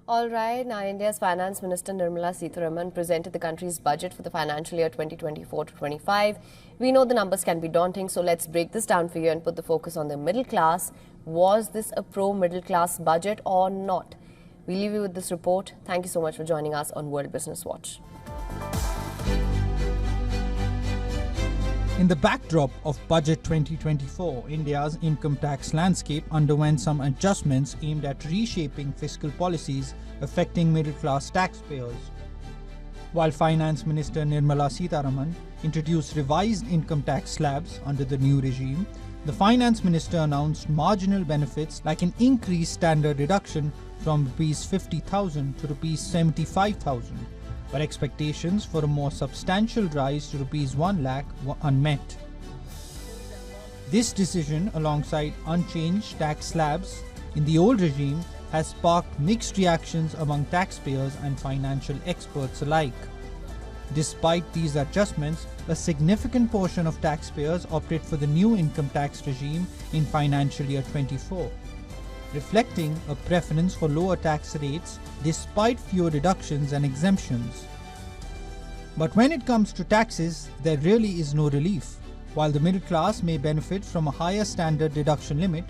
All right, now India's Finance Minister Nirmala Sitharaman presented the country's budget for the financial year 2024 to 25. We know the numbers can be daunting, so let's break this down for you and put the focus on the middle class. Was this a pro-middle class budget or not? We leave you with this report. Thank you so much for joining us on World Business Watch. In the backdrop of Budget 2024, India's income tax landscape underwent some adjustments aimed at reshaping fiscal policies affecting middle-class taxpayers. While Finance Minister Nirmala Sitharaman introduced revised income tax slabs under the new regime, the Finance Minister announced marginal benefits like an increased standard deduction from Rs 50,000 to Rs 75,000. But expectations for a more substantial rise to Rs 1 lakh were unmet. This decision, alongside unchanged tax slabs in the old regime, has sparked mixed reactions among taxpayers and financial experts alike. Despite these adjustments, a significant portion of taxpayers opted for the new income tax regime in financial year 24. Reflecting a preference for lower tax rates despite fewer deductions and exemptions. But when it comes to taxes, there really is no relief. While the middle class may benefit from a higher standard deduction limit,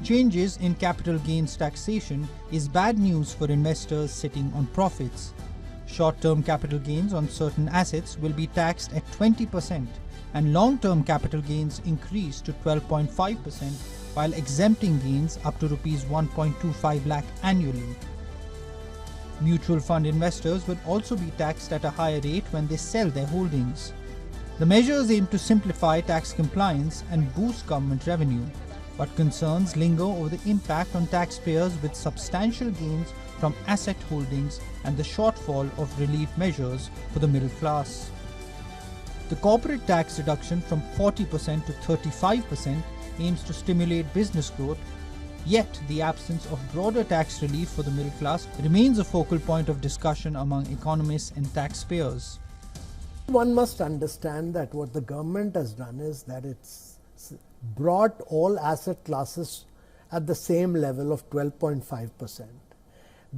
changes in capital gains taxation is bad news for investors sitting on profits. Short-term capital gains on certain assets will be taxed at 20%, and long-term capital gains increase to 12.5%, while exempting gains up to Rs 1.25 lakh annually. Mutual fund investors will also be taxed at a higher rate when they sell their holdings. The measures aim to simplify tax compliance and boost government revenue, but concerns linger over the impact on taxpayers with substantial gains from asset holdings and the shortfall of relief measures for the middle class. The corporate tax reduction from 40% to 35% aims to stimulate business growth, yet the absence of broader tax relief for the middle class remains a focal point of discussion among economists and taxpayers. One must understand that what the government has done is that it's brought all asset classes at the same level of 12.5%.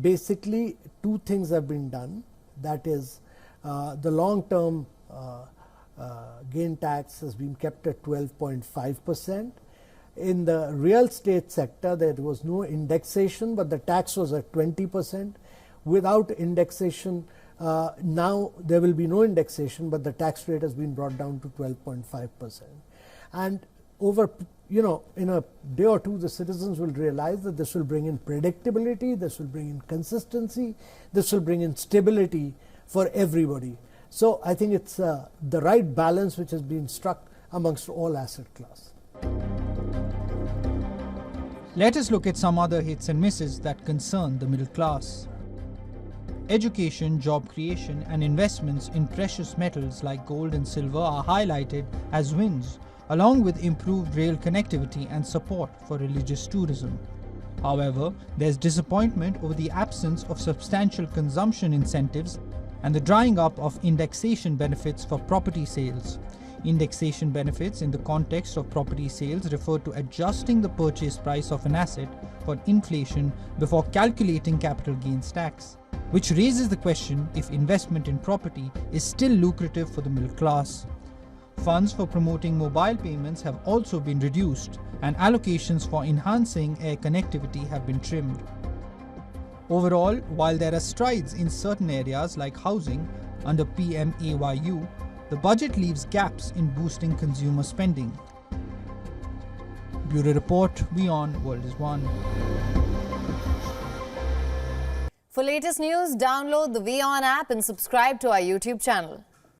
Basically, two things have been done. That is, the long-term gain tax has been kept at 12.5%. In the real estate sector, there was no indexation, but the tax was at 20%. Without indexation, now there will be no indexation, but the tax rate has been brought down to 12.5%. And over, in a day or two, the citizens will realize that this will bring in predictability, this will bring in consistency, this will bring in stability for everybody. So I think it's the right balance which has been struck amongst all asset class. Let us look at some other hits and misses that concern the middle class. Education, job creation, and investments in precious metals like gold and silver are highlighted as wins, along with improved rail connectivity and support for religious tourism. However, there's disappointment over the absence of substantial consumption incentives and the drying up of indexation benefits for property sales. Indexation benefits in the context of property sales refer to adjusting the purchase price of an asset for inflation before calculating capital gains tax, which raises the question if investment in property is still lucrative for the middle class. Funds for promoting mobile payments have also been reduced, and allocations for enhancing air connectivity have been trimmed. Overall, while there are strides in certain areas like housing under PMAYU, the budget leaves gaps in boosting consumer spending. Bureau Report, WION World is One. For latest news, download the WION app and subscribe to our YouTube channel.